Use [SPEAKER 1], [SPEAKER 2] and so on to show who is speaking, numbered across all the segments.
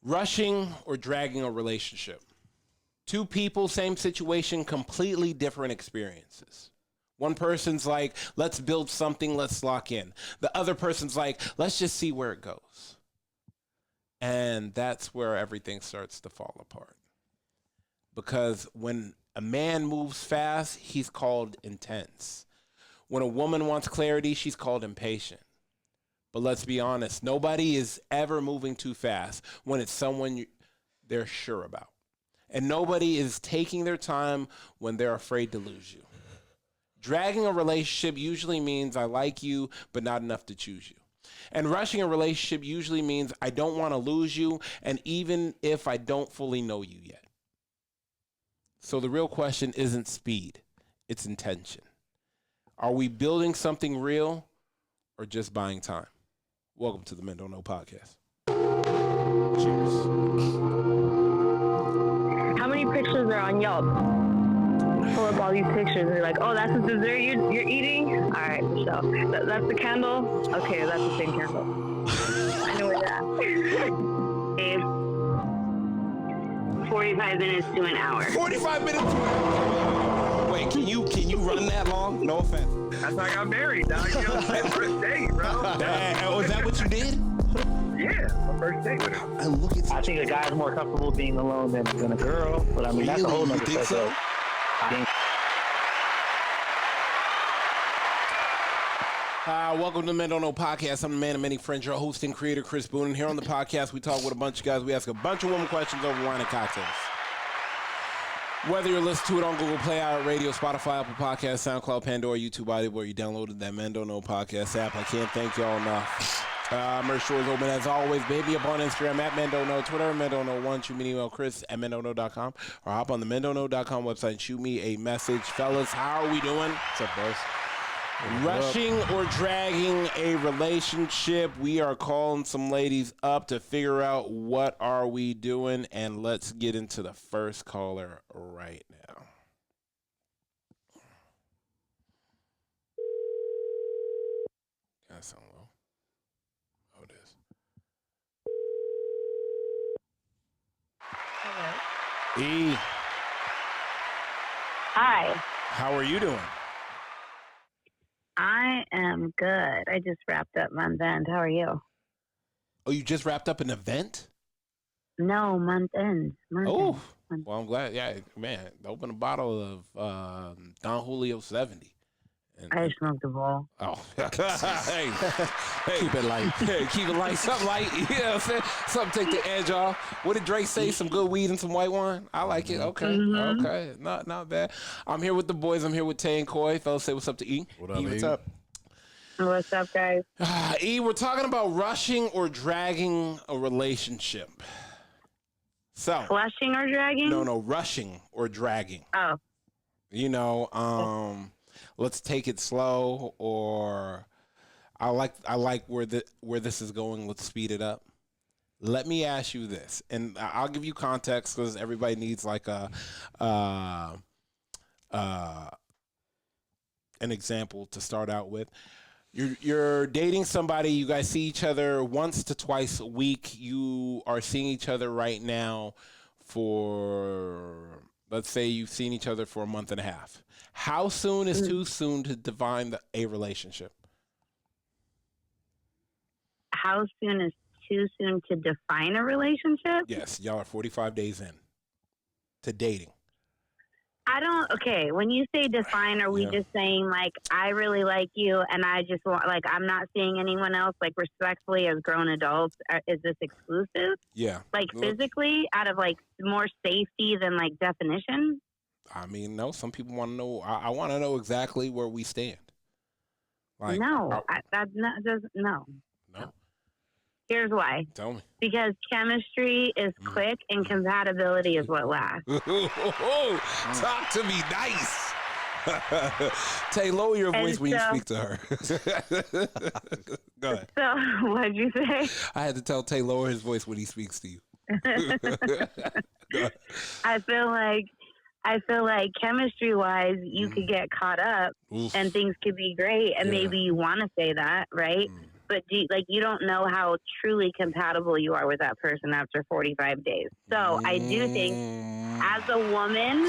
[SPEAKER 1] Rushing or dragging a relationship. Two people, same situation, completely different experiences. One person's like, let's build something, let's lock in. The other person's like, let's just see where it goes. And that's where everything starts to fall apart. Because when a man moves fast, he's called intense. When a woman wants clarity, she's called impatient. But let's be honest, nobody is ever moving too fast when it's someone they're sure about. And nobody is taking their time when they're afraid to lose you. Dragging a relationship usually means I like you, but not enough to choose you. And rushing a relationship usually means I don't want to lose you, and even if I don't fully know you yet. So the real question isn't speed, it's intention. Are we building something real or just buying time? Welcome to the Men Don't Know podcast. Cheers.
[SPEAKER 2] How many pictures are on Yelp? Pull up all these pictures and you're like, oh, that's the dessert you're eating? All right, so that's the candle? Okay, that's the same candle. I know where that. 45 minutes to an hour.
[SPEAKER 1] 45 minutes to an hour? Wait, can you run that long? No offense.
[SPEAKER 3] That's how I got married, dog. You know, my first date, bro.
[SPEAKER 1] Was that what you did?
[SPEAKER 3] Yeah, my first date with him.
[SPEAKER 1] And look at
[SPEAKER 4] I think a guy's more comfortable being alone than a girl, but I mean, that's a whole nother
[SPEAKER 1] think so? Welcome to the Men Don't Know podcast. I'm the man of many friends, your host and creator, Chris Boone. And here on the podcast, we talk with a bunch of guys. We ask a bunch of women questions over wine and cocktails. Whether you're listening to it on Google Play, iHeartRadio, Spotify, Apple Podcasts, SoundCloud, Pandora, YouTube, where you downloaded that Men Don't Know podcast app, I can't thank y'all enough. Merch store is open as always. Baby up on Instagram at Men Don't Know, Twitter, Men Don't Know 1. Shoot me an email, Chris at mendontknow.com, or hop on the mendontknow.com website and shoot me a message. Fellas, how are we doing?
[SPEAKER 5] What's up, boys?
[SPEAKER 1] Rushing or dragging a relationship. We are calling some ladies up to figure out what are we doing, and let's get into the first caller right now. That sound low. Oh, it is.
[SPEAKER 2] Hello.
[SPEAKER 1] E,
[SPEAKER 2] Hi.
[SPEAKER 1] how are you doing?
[SPEAKER 2] I am good. I just wrapped up my event. How are you?
[SPEAKER 1] Oh, you just wrapped up an event?
[SPEAKER 2] No, month end.
[SPEAKER 1] Oh, well, I'm glad. Yeah, man, open a bottle of Don Julio 70. And,
[SPEAKER 2] I smoked a bowl.
[SPEAKER 1] oh, hey,
[SPEAKER 5] Keep it light.
[SPEAKER 1] hey, keep it light, something light. You know what I'm saying? Something take the edge off. What did Drake say? Some good weed and some white wine. I like it. Okay, okay, not bad. I'm here with the boys. I'm here with Tay and Coy. Fellas, say what's up to E.
[SPEAKER 5] What up,
[SPEAKER 1] E, what's
[SPEAKER 5] E?
[SPEAKER 1] up?
[SPEAKER 2] What's up, guys?
[SPEAKER 1] E, we're talking about rushing or dragging a relationship. So,
[SPEAKER 2] Flushing or dragging?
[SPEAKER 1] no, rushing or dragging.
[SPEAKER 2] Oh,
[SPEAKER 1] You know, let's take it slow, or I like where this is going. Let's speed it up. Let me ask you this, and I'll give you context because everybody needs like an example to start out with. You're dating somebody. You guys see each other once to twice a week. You are seeing each other right now for, let's say you've seen each other for a month and a half. How soon is too soon to define a relationship?
[SPEAKER 2] how soon is too soon to define a relationship?
[SPEAKER 1] Yes, y'all are 45 days in to dating.
[SPEAKER 2] Okay, when you say define, are we just saying, like, I really like you and I just want, like, I'm not seeing anyone else, like, respectfully as grown adults? Is this exclusive?
[SPEAKER 1] Yeah.
[SPEAKER 2] Like, physically, out of, like, more safety than, like, definition?
[SPEAKER 1] I mean, no, some people want to know. I want to know exactly where we stand. Like,
[SPEAKER 2] No. No. Here's why.
[SPEAKER 1] Tell me.
[SPEAKER 2] Because chemistry is quick and compatibility is what lasts.
[SPEAKER 1] Talk to me nice. Tay, lower your voice when you speak to her. Go ahead.
[SPEAKER 2] So, what'd you say?
[SPEAKER 1] I had to tell Tay lower his voice when he speaks to you. Go ahead.
[SPEAKER 2] I feel like chemistry-wise, you could get caught up
[SPEAKER 1] Oof.
[SPEAKER 2] and things could be great, and maybe you want to say that, right? but you don't know how truly compatible you are with that person after 45 days. So I do think as a woman,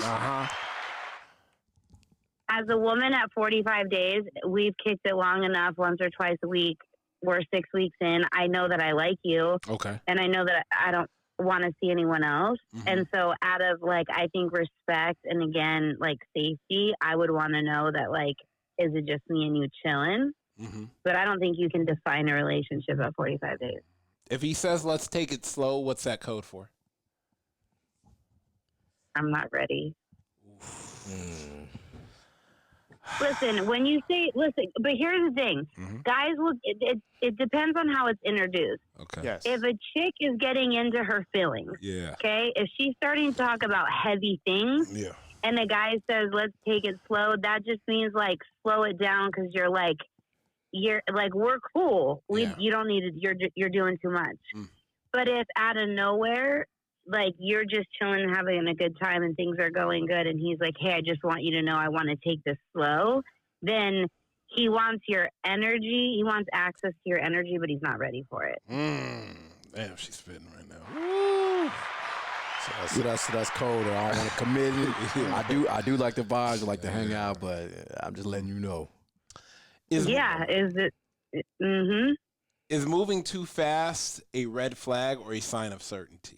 [SPEAKER 2] as a woman at 45 days, we've kicked it long enough once or twice a week. We're 6 weeks in. I know that I like you.
[SPEAKER 1] Okay.
[SPEAKER 2] And I know that I don't want to see anyone else. And so out of I think respect and again, safety, I would want to know that is it just me and you chilling? But I don't think you can define a relationship at 45 days.
[SPEAKER 1] If he says, let's take it slow, what's that code for?
[SPEAKER 2] I'm not ready. Listen, when you say, but here's the thing. Guys will, it depends on how it's introduced.
[SPEAKER 1] Okay.
[SPEAKER 5] Yes.
[SPEAKER 2] If a chick is getting into her feelings, okay, if she's starting to talk about heavy things, and the guy says, let's take it slow, that just means slow it down because you're we're cool. You don't need it. You're doing too much. But if out of nowhere, you're just chilling and having a good time and things are going good, and he's like, hey, I just want you to know I want to take this slow, then he wants your energy. He wants access to your energy, but he's not ready for it.
[SPEAKER 1] Damn, she's spitting right now.
[SPEAKER 5] So that's cold. I don't want to commit it. I do like the vibes. I like to hang out, but I'm just letting you know.
[SPEAKER 2] Is it?
[SPEAKER 1] Is moving too fast a red flag or a sign of certainty?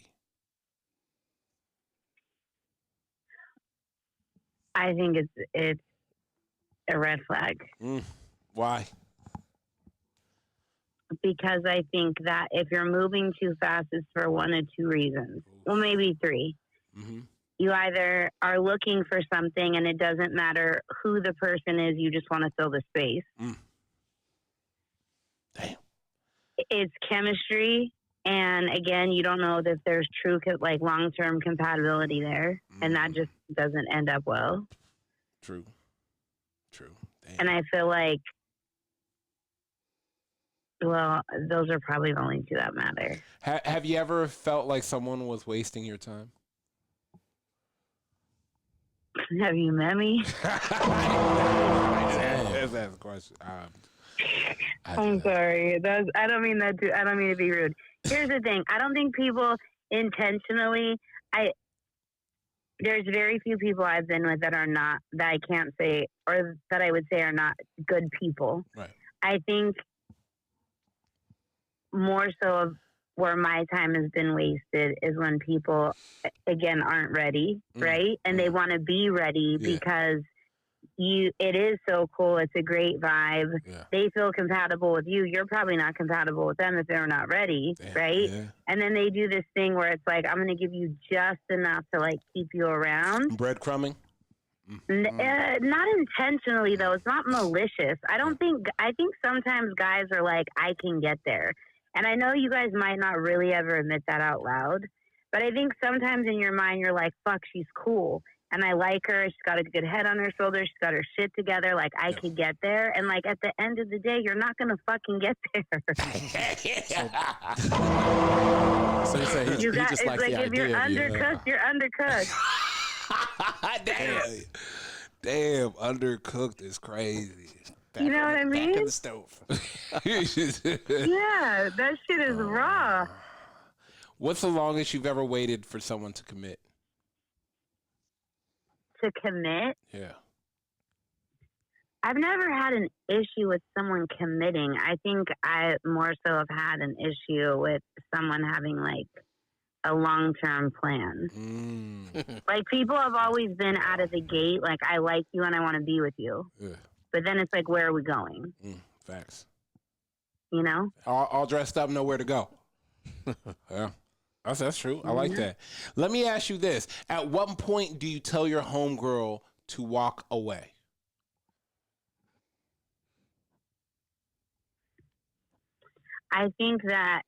[SPEAKER 2] I think it's a red flag.
[SPEAKER 1] Why?
[SPEAKER 2] Because I think that if you're moving too fast, it's for one of two reasons. Well, maybe three. You either are looking for something and it doesn't matter who the person is, you just want to fill the space.
[SPEAKER 1] Damn.
[SPEAKER 2] It's chemistry. And again, you don't know if there's true, long-term compatibility there. And that just doesn't end up well.
[SPEAKER 1] True. Damn.
[SPEAKER 2] And I feel those are probably the only two that matter.
[SPEAKER 1] Have you ever felt like someone was wasting your time?
[SPEAKER 2] Have you met me?
[SPEAKER 1] That's a question.
[SPEAKER 2] I'm sorry. I don't mean that I don't mean to be rude. Here's the thing. I don't think people intentionally. There's very few people I've been with that I can't say, or that I would say are not good people.
[SPEAKER 1] Right.
[SPEAKER 2] I think more so of where my time has been wasted is when people, again, aren't ready, right? And they want to be ready because it is so cool. It's a great vibe. Yeah. They feel compatible with you. You're probably not compatible with them if they're not ready, right? Yeah. And then they do this thing where it's I'm going to give you just enough to keep you around.
[SPEAKER 1] Breadcrumbing?
[SPEAKER 2] Not intentionally though. It's not malicious. I think sometimes guys are I can get there. And I know you guys might not really ever admit that out loud, but I think sometimes in your mind you're fuck, she's cool. And I like her. She's got a good head on her shoulders. She's got her shit together. I could get there. And at the end of the day, you're not going to fucking get there.
[SPEAKER 5] So you say he just likes the
[SPEAKER 2] if you're undercooked, you're undercooked.
[SPEAKER 1] Damn, undercooked is crazy.
[SPEAKER 2] You know what I mean?
[SPEAKER 1] Back in the stove.
[SPEAKER 2] Yeah, that shit is raw.
[SPEAKER 1] What's the longest you've ever waited for someone to commit?
[SPEAKER 2] To commit?
[SPEAKER 1] Yeah.
[SPEAKER 2] I've never had an issue with someone committing. I think I more so have had an issue with someone having a long-term plan. People have always been out of the gate. I like you and I want to be with you. Yeah. But then it's where are we going?
[SPEAKER 1] Facts.
[SPEAKER 2] You know?
[SPEAKER 1] All dressed up, nowhere to go. Yeah. That's true. I like that. Let me ask you this. At what point do you tell your homegirl to walk away?
[SPEAKER 2] I think that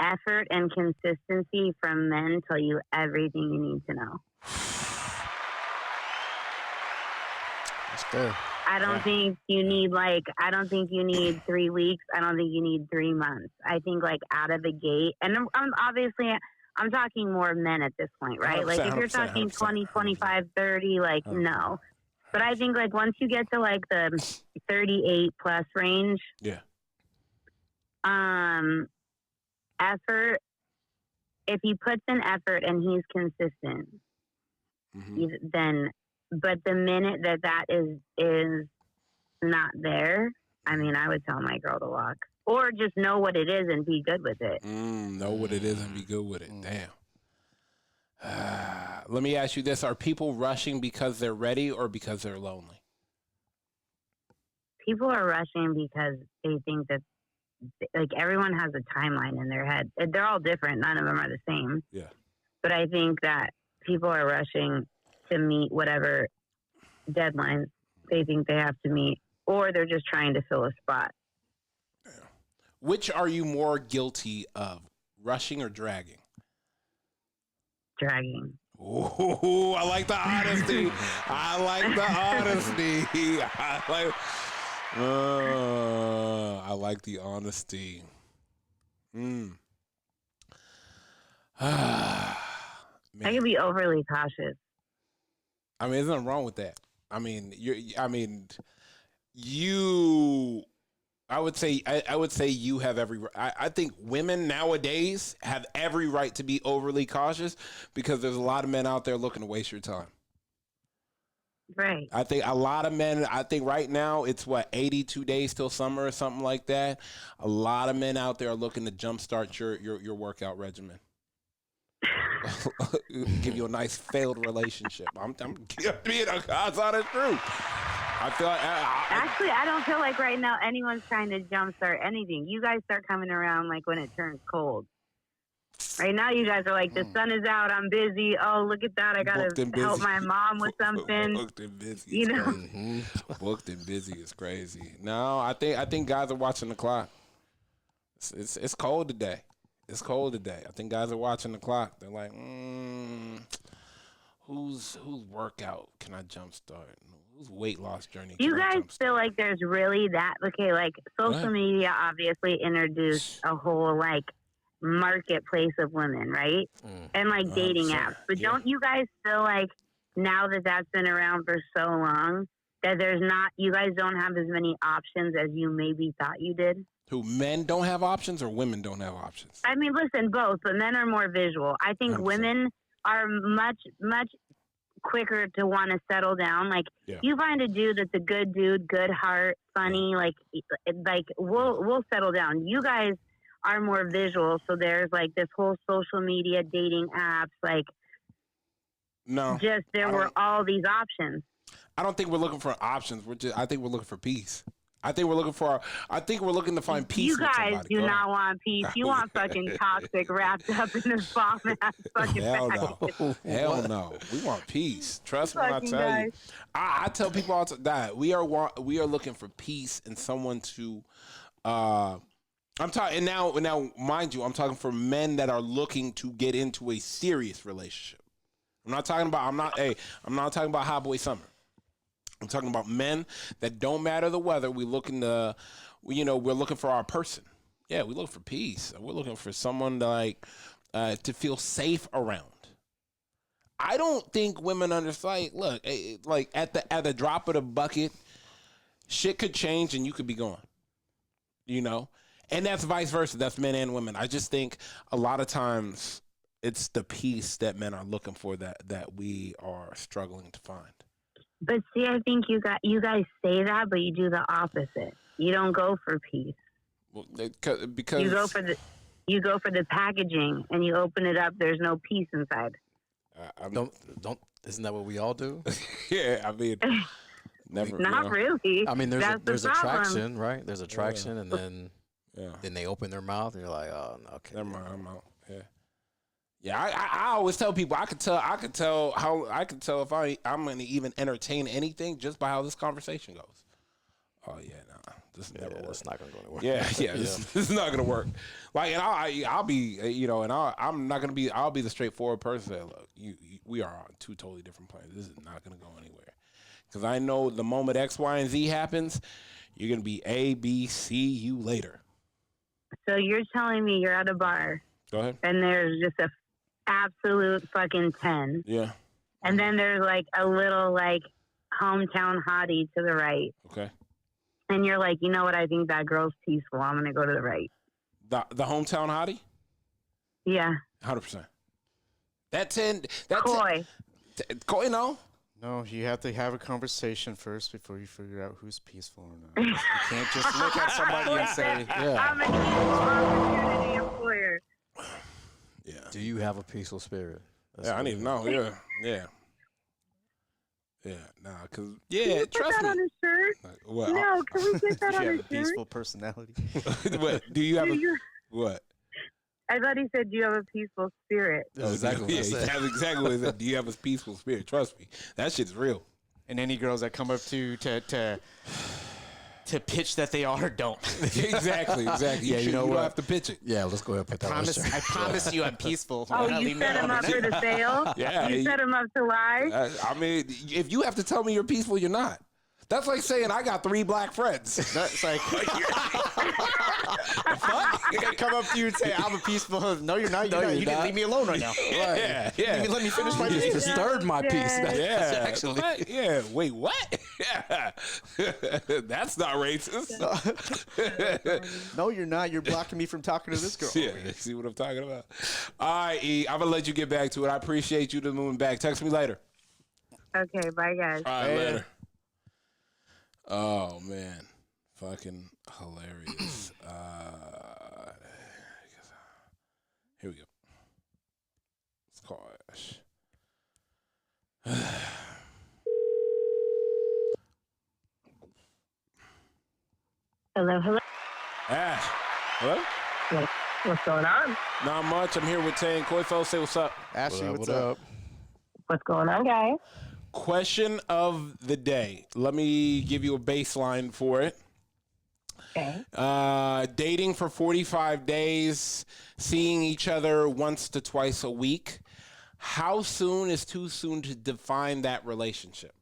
[SPEAKER 2] effort and consistency from men tell you everything you need to know.
[SPEAKER 5] That's fair.
[SPEAKER 2] I don't think you need 3 weeks. I don't think you need 3 months. I think out of the gate, and I'm talking more men at this point, right?
[SPEAKER 1] 100%,
[SPEAKER 2] if you're talking 20, 25, 30, no.
[SPEAKER 6] But I think like once you get to like the 38 plus range,
[SPEAKER 1] Yeah.
[SPEAKER 6] Effort. If he puts in effort and he's consistent,
[SPEAKER 1] Mm-hmm.
[SPEAKER 6] then. But the minute that is not there, I mean, I would tell my girl to walk, or just know what it is and be good with it.
[SPEAKER 1] Know what it is and be good with it. Damn. Let me ask you this: are people rushing because they're ready or because they're lonely?
[SPEAKER 6] People are rushing because they think that, like, everyone has a timeline in their head. They're all different. None of them are the same.
[SPEAKER 1] Yeah.
[SPEAKER 6] But I think that people are rushing to meet whatever deadlines they think they have to meet, or they're just trying to fill a spot.
[SPEAKER 1] Which are you more guilty of, rushing or dragging?
[SPEAKER 6] Dragging.
[SPEAKER 1] Ooh, I like the honesty. I like the honesty. I like the honesty.
[SPEAKER 6] I can be overly cautious.
[SPEAKER 1] I mean, there's nothing wrong with that. I would say you have every. I think women nowadays have every right to be overly cautious because there's a lot of men out there looking to waste your time.
[SPEAKER 6] Right.
[SPEAKER 1] I think a lot of men. I think right now it's 82 days till summer or something like that. A lot of men out there are looking to jumpstart your workout regimen. Give you a nice failed relationship. I'm being a God's honest truth. I feel like
[SPEAKER 6] Actually, I don't feel like right now anyone's trying to jumpstart anything. You guys start coming around like when it turns cold. Right now, you guys are like, the sun is out. I'm busy. Oh, look at that. I got to help my mom with something.
[SPEAKER 1] Booked and busy.
[SPEAKER 6] You know?
[SPEAKER 1] Booked and busy is crazy. No, I think guys are watching the clock. It's cold today. It's cold today. I think guys are watching the clock. They're like, whose workout can I jumpstart? Whose weight loss journey?
[SPEAKER 6] Do you guys feel like there's really that? Okay, like social media obviously introduced a whole like marketplace of women, right? And like dating apps. But don't you guys feel like now that that's been around for so long that you guys don't have as many options as you maybe thought you did?
[SPEAKER 1] Who, men don't have options or women don't have options?
[SPEAKER 6] I mean, listen, both, but men are more visual. I think 100%. Women are much, much quicker to want to settle down. Like, you find a dude that's a good dude, good heart, funny, like we'll settle down. You guys are more visual, so there's like this whole social media dating apps, like there were all these options.
[SPEAKER 1] I don't think we're looking for options. I think we're looking for peace. I think we're looking to find peace.
[SPEAKER 6] You guys do not want peace. You want fucking toxic wrapped up in this bomb ass fucking
[SPEAKER 1] Hell
[SPEAKER 6] package.
[SPEAKER 1] no. Hell no. We want peace. Trust me when I tell you. I tell people all the time, we are looking for peace and someone to I'm talking, and now mind you, I'm talking for men that are looking to get into a serious relationship. I'm not talking about hot boy summer. I'm talking about men that don't matter the weather. We're looking for our person. Yeah, we look for peace. We're looking for someone to feel safe around. I don't think women understand. Look, like at the drop of the bucket, shit could change and you could be gone. You know, and that's vice versa. That's men and women. I just think a lot of times it's the peace that men are looking for that we are struggling to find.
[SPEAKER 6] But see, I think you guys say that, but you do the opposite. You don't go for peace. Well, because you go for the packaging, and you open it up. There's no peace inside.
[SPEAKER 5] Isn't that what we all do?
[SPEAKER 1] Yeah, I mean, never.
[SPEAKER 6] Not really.
[SPEAKER 5] I mean, there's attraction, right? There's attraction, and then they open their mouth, and you're like, oh, no, okay,
[SPEAKER 1] never mind, I'm out. Yeah. Yeah, I always tell people I could tell if I'm going to even entertain anything just by how this conversation goes. Oh yeah, no, this never works.
[SPEAKER 5] It's not going to go anywhere.
[SPEAKER 1] Yeah, this is not going to work. Like, and I'll be, I'm not going to be. I'll be the straightforward person. That, look, we are on two totally different planes. This is not going to go anywhere. Because I know the moment X, Y, and Z happens, you're going to be A, B, C, you later.
[SPEAKER 6] So you're telling me you're at a bar.
[SPEAKER 1] Go ahead.
[SPEAKER 6] And there's just a absolute fucking 10.
[SPEAKER 1] Yeah.
[SPEAKER 6] And then there's like a little like hometown hottie to the right,
[SPEAKER 1] Okay.
[SPEAKER 6] and you're like, you know what? I think that girl's peaceful. I'm gonna go to the right.
[SPEAKER 1] The hometown hottie.
[SPEAKER 6] Yeah,
[SPEAKER 1] 100%. That's in. That's
[SPEAKER 6] Coy.
[SPEAKER 1] Coy. No.
[SPEAKER 7] No, you have to have a conversation first before you figure out who's peaceful or not. You can't just look at somebody and say,
[SPEAKER 6] I'm an equal opportunity employer.
[SPEAKER 1] Yeah.
[SPEAKER 5] Do you have a peaceful spirit? That's
[SPEAKER 1] Yeah, I
[SPEAKER 5] what
[SPEAKER 1] need
[SPEAKER 5] it
[SPEAKER 1] to
[SPEAKER 5] is.
[SPEAKER 1] know. Yeah. Nah, cause
[SPEAKER 6] Can we put
[SPEAKER 1] trust
[SPEAKER 6] that on
[SPEAKER 1] me.
[SPEAKER 6] a shirt?
[SPEAKER 1] What?
[SPEAKER 6] No, can we put that
[SPEAKER 7] you
[SPEAKER 6] on
[SPEAKER 7] have
[SPEAKER 6] a
[SPEAKER 7] a
[SPEAKER 6] shirt?
[SPEAKER 7] peaceful personality.
[SPEAKER 1] What? Do you have
[SPEAKER 6] Do
[SPEAKER 1] a
[SPEAKER 6] you-
[SPEAKER 1] what?
[SPEAKER 6] I thought he said, "Do you have a peaceful spirit?"
[SPEAKER 5] That's exactly what I
[SPEAKER 1] Yeah,
[SPEAKER 5] said.
[SPEAKER 1] that's exactly what he said. Do you have a peaceful spirit? Trust me, that shit's real.
[SPEAKER 7] And any girls that come up to pitch that they are don't.
[SPEAKER 1] exactly.
[SPEAKER 5] Yeah, you know
[SPEAKER 1] don't
[SPEAKER 5] what?
[SPEAKER 1] have to pitch it.
[SPEAKER 5] Yeah, let's go ahead and put that on the shirt.
[SPEAKER 7] I promise you I'm peaceful.
[SPEAKER 6] Oh,
[SPEAKER 7] Leave
[SPEAKER 6] you
[SPEAKER 7] me
[SPEAKER 6] set him
[SPEAKER 7] alone.
[SPEAKER 6] up for the sale.
[SPEAKER 1] Yeah,
[SPEAKER 6] You set him up to lie.
[SPEAKER 1] I mean, if you have to tell me you're peaceful, you're not. That's like saying I got 3 black friends.
[SPEAKER 7] That's like I gotta come up to you and say I'm a peaceful. No, you're not.
[SPEAKER 5] No, you're
[SPEAKER 7] You can
[SPEAKER 5] not.
[SPEAKER 7] leave me alone right now.
[SPEAKER 1] Yeah.
[SPEAKER 7] Let me finish my
[SPEAKER 5] You just
[SPEAKER 7] day.
[SPEAKER 5] disturbed my peace.
[SPEAKER 6] Yeah.
[SPEAKER 1] Yeah,
[SPEAKER 5] Actually.
[SPEAKER 1] What? Yeah. Wait, what? Yeah, that's not racist.
[SPEAKER 7] No, you're not. You're blocking me from talking to this girl.
[SPEAKER 1] Yeah, see what I'm talking about? All right, E, I'm gonna let you get back to it. I appreciate you moving back. Text me later.
[SPEAKER 6] Okay, bye guys.
[SPEAKER 1] All right,
[SPEAKER 7] Later.
[SPEAKER 1] later. Oh man, fucking hilarious. Here we go. Let's call Ash.
[SPEAKER 2] Hello.
[SPEAKER 1] Ash, hello?
[SPEAKER 2] What's going on?
[SPEAKER 1] Not much. I'm here with Tay and Koifo. Say what's up.
[SPEAKER 7] Ashley,
[SPEAKER 5] What
[SPEAKER 7] what's
[SPEAKER 5] up,
[SPEAKER 7] up?
[SPEAKER 5] what up?
[SPEAKER 2] What's going on, guys?
[SPEAKER 1] Question of the day. Let me give you a baseline for it.
[SPEAKER 2] Okay.
[SPEAKER 1] Dating for 45 days, seeing each other once to twice a week. How soon is too soon to define that relationship?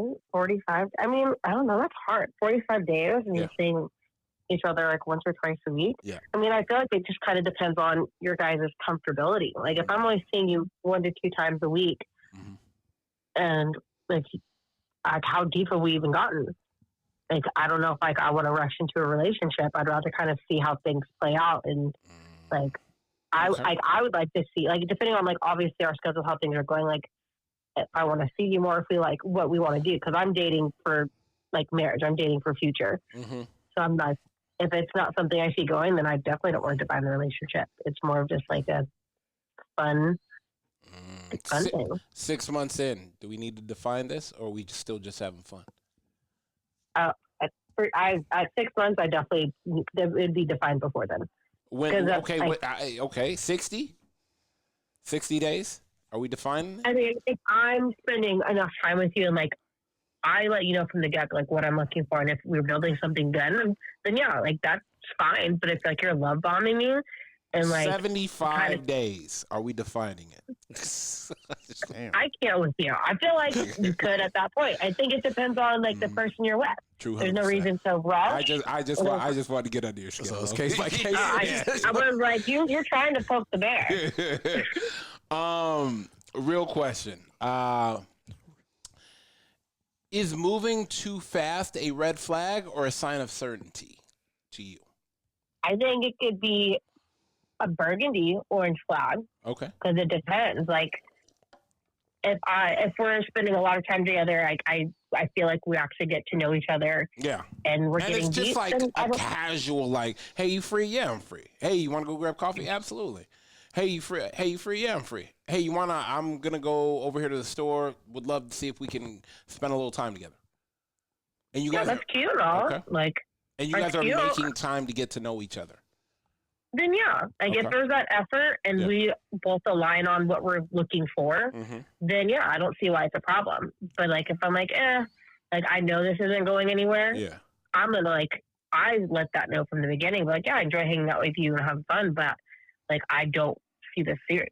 [SPEAKER 2] Ooh, 45. I mean, I don't know. That's hard. 45 days and
[SPEAKER 1] Yeah.
[SPEAKER 2] you're seeing each other like once or twice a week.
[SPEAKER 1] Yeah.
[SPEAKER 2] I mean, I feel like it just kind of depends on your guys' comfortability. Like, if I'm only seeing you 1 to 2 times a week,
[SPEAKER 1] Mhm.
[SPEAKER 2] and like how deep have we even gotten? Like, I don't know if like I want to rush into a relationship. I'd rather kind of see how things play out, and like I would like to see, like, depending on like obviously our schedule, how things are going. Like, if I want to see you more, if we like what we want to do, because I'm dating for like marriage. I'm dating for future.
[SPEAKER 1] Mm-hmm.
[SPEAKER 2] So I'm not. If it's not something I see going, then I definitely don't want to define the relationship. It's more of just like a fun thing.
[SPEAKER 1] 6 months in, do we need to define this, or are we still just having fun?
[SPEAKER 2] At 6 months, I definitely it'd be defined before then.
[SPEAKER 1] When
[SPEAKER 2] 'Cause that's
[SPEAKER 1] okay, okay, 60 days. Are we defining it?
[SPEAKER 2] I mean, if I'm spending enough time with you and like I let you know from the get like what I'm looking for, and if we're building something good, then yeah, like that's fine. But if like you're love bombing me and like
[SPEAKER 1] 75
[SPEAKER 2] kind of-
[SPEAKER 1] days. Are we defining it?
[SPEAKER 7] Damn.
[SPEAKER 2] I can't with you. I feel like you could at that point. I think it depends on like the person you're with.
[SPEAKER 1] True.
[SPEAKER 2] There's no
[SPEAKER 1] 100%.
[SPEAKER 2] reason to rush.
[SPEAKER 1] I just want to get under your skin.
[SPEAKER 5] So it's
[SPEAKER 1] though.
[SPEAKER 5] case by case.
[SPEAKER 2] I was like, you're trying to poke the bear.
[SPEAKER 1] Real question. Is moving too fast a red flag or a sign of certainty to you?
[SPEAKER 2] I think it could be a burgundy orange flag
[SPEAKER 1] Okay.
[SPEAKER 2] because it depends. Like if we're spending a lot of time together, I feel like we actually get to know each other
[SPEAKER 1] Yeah.
[SPEAKER 2] and we're
[SPEAKER 1] And
[SPEAKER 2] getting
[SPEAKER 1] it's just
[SPEAKER 2] deep.
[SPEAKER 1] like
[SPEAKER 2] then I
[SPEAKER 1] a
[SPEAKER 2] don't-
[SPEAKER 1] casual, like, hey, you free? Yeah, I'm free. Hey, you want to go grab coffee? Absolutely. Hey, you free? Hey, you free? Yeah, I'm free. Hey, I'm going to go over here to the store. Would love to see if we can spend a little time together. And you
[SPEAKER 2] yeah,
[SPEAKER 1] guys
[SPEAKER 2] that's cute, all.
[SPEAKER 1] Okay.
[SPEAKER 2] Like
[SPEAKER 1] and you
[SPEAKER 2] that's
[SPEAKER 1] guys are
[SPEAKER 2] cute.
[SPEAKER 1] making time to get to know each other.
[SPEAKER 2] then yeah, like if
[SPEAKER 1] Okay.
[SPEAKER 2] there's that effort and
[SPEAKER 1] Yeah.
[SPEAKER 2] we both align on what we're looking for,
[SPEAKER 1] Mm-hmm.
[SPEAKER 2] then yeah, I don't see why it's a problem. But like if I'm like, like I know this isn't going anywhere,
[SPEAKER 1] Yeah.
[SPEAKER 2] I'm gonna like I let that know from the beginning. Like, yeah, I enjoy hanging out with you and having fun, but like I don't see this serious.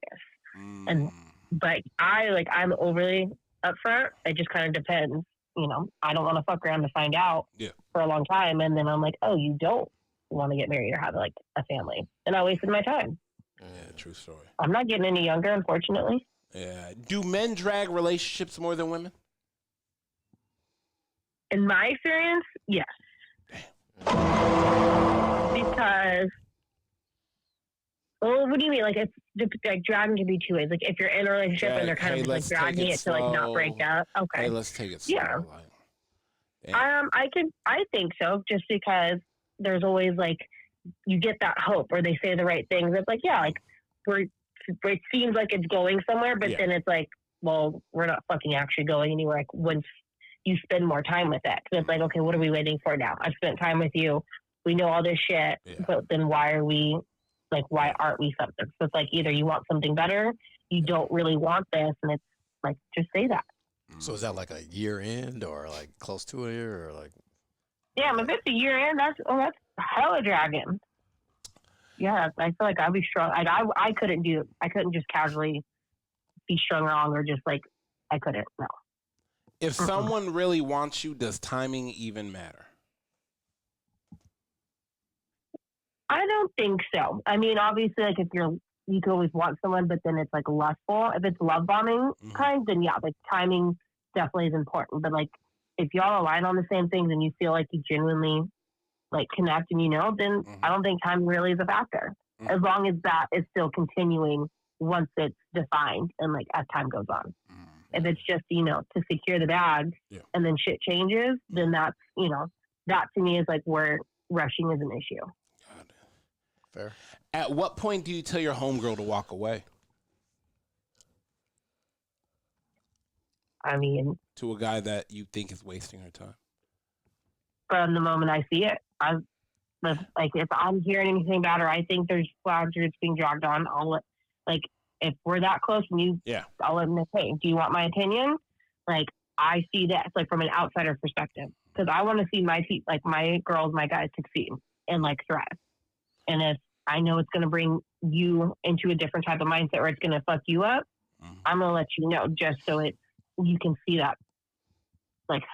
[SPEAKER 2] And- But I'm overly upfront. It just kind of depends. You know, I don't want to fuck around to find out
[SPEAKER 1] Yeah.
[SPEAKER 2] for a long time, and then I'm like, oh, you don't want to get married or have like a family, and I wasted my time.
[SPEAKER 1] Yeah, true story.
[SPEAKER 2] I'm not getting any younger, unfortunately.
[SPEAKER 1] Yeah. Do men drag relationships more than women?
[SPEAKER 2] In my experience, yes. Because, well, what do you mean? Like, it's like dragging can be two ways. Like, if you're in a relationship and they're kind of just, like dragging it to like not break up. Okay.
[SPEAKER 1] Hey, let's take it slow.
[SPEAKER 2] Yeah.
[SPEAKER 1] Like,
[SPEAKER 2] I think so. Just because there's always like you get that hope, or they say the right things. It's like, yeah, like it seems like it's going somewhere, but then it's like, well, we're not fucking actually going anywhere. Like once you spend more time with it, because it's like, okay, what are we waiting for now? I've spent time with you. We know all this shit, but then why aren't we something? So it's like either you want something better, you don't really want this, and it's like just say that.
[SPEAKER 5] So is that like a year end or like close to a year or like?
[SPEAKER 2] Yeah, if it's a year in, that's hella dragging. Yeah, I feel like I'd be strong. Like I couldn't just casually be strung wrong, or just like I couldn't. No.
[SPEAKER 1] If someone really wants you, does timing even matter?
[SPEAKER 2] I don't think so. I mean, obviously, like if you can always want someone, but then it's like lustful. If it's love bombing kind, then yeah, like timing definitely is important. But like if y'all align on the same things and you feel like you genuinely like connect and then I don't think time really is a factor. As long as that is still continuing once it's defined and like as time goes on. If it's just, to secure the bag and then shit changes, then that's, that to me is like where rushing is an issue.
[SPEAKER 5] Fair.
[SPEAKER 1] At what point do you tell your homegirl to walk away?
[SPEAKER 2] I mean,
[SPEAKER 1] to a guy that you think is wasting her time?
[SPEAKER 2] From the moment I see it, like if I'm hearing anything about her, I think there's flags that's being dragged on. If we're that close and I'll let them know, hey, do you want my opinion? Like I see that like from an outsider perspective, because I want to see my girls, my guys succeed and like thrive. And if I know it's going to bring you into a different type of mindset or it's going to fuck you up, I'm going to let you know just so you can see that like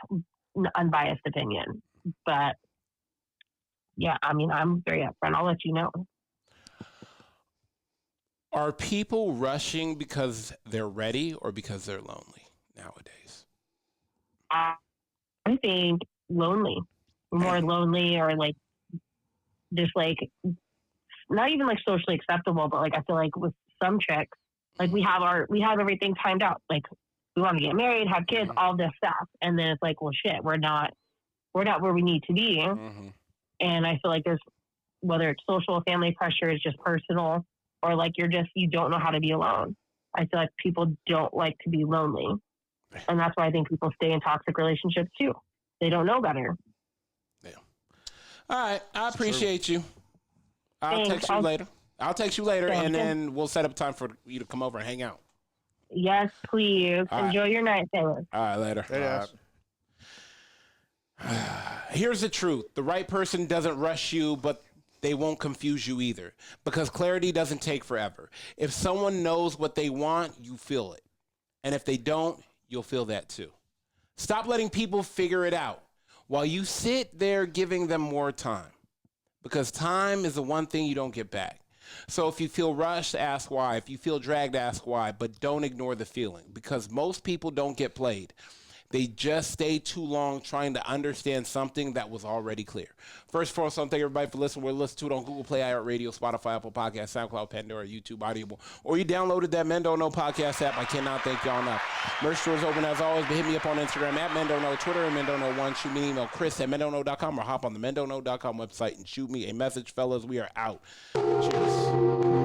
[SPEAKER 2] unbiased opinion. But yeah, I mean, I'm very upfront. I'll let you know.
[SPEAKER 1] Are people rushing because they're ready or because they're lonely nowadays?
[SPEAKER 2] I think lonely, more lonely, or like just like not even like socially acceptable, but like I feel like with some chicks, like we have everything timed out. Like we want to get married, have kids, all this stuff, and then it's like, well, shit, we're not where we need to be. And I feel like there's, whether it's social, family pressure, is just personal, or like you don't know how to be alone. I feel like people don't like to be lonely, and that's why I think people stay in toxic relationships too. They don't know better.
[SPEAKER 1] Yeah. All right, I appreciate you. I'll text you later, and then we'll set up time for you to come over and hang out.
[SPEAKER 2] Yes, please. Enjoy your night, Taylor.
[SPEAKER 1] All right, later. Here's the truth. The right person doesn't rush you, but they won't confuse you either, because clarity doesn't take forever. If someone knows what they want, you feel it. And if they don't, you'll feel that too. Stop letting people figure it out while you sit there giving them more time, because time is the one thing you don't get back. So if you feel rushed, ask why. If you feel dragged, ask why, but don't ignore the feeling, because most people don't get played. They just stay too long trying to understand something that was already clear. First of all, thank everybody for listening. We're listening to it on Google Play, iHeartRadio, Spotify, Apple Podcasts, SoundCloud, Pandora, YouTube, Audible, or you downloaded that Men Don't Know podcast app. I cannot thank y'all enough. Merch store is open as always, but hit me up on Instagram at Men Don't Know, Twitter at Men Don't Know 1. Shoot me an email, Chris@mendontknow.com, or hop on the mendontknow.com website and shoot me a message, fellas. We are out. Cheers.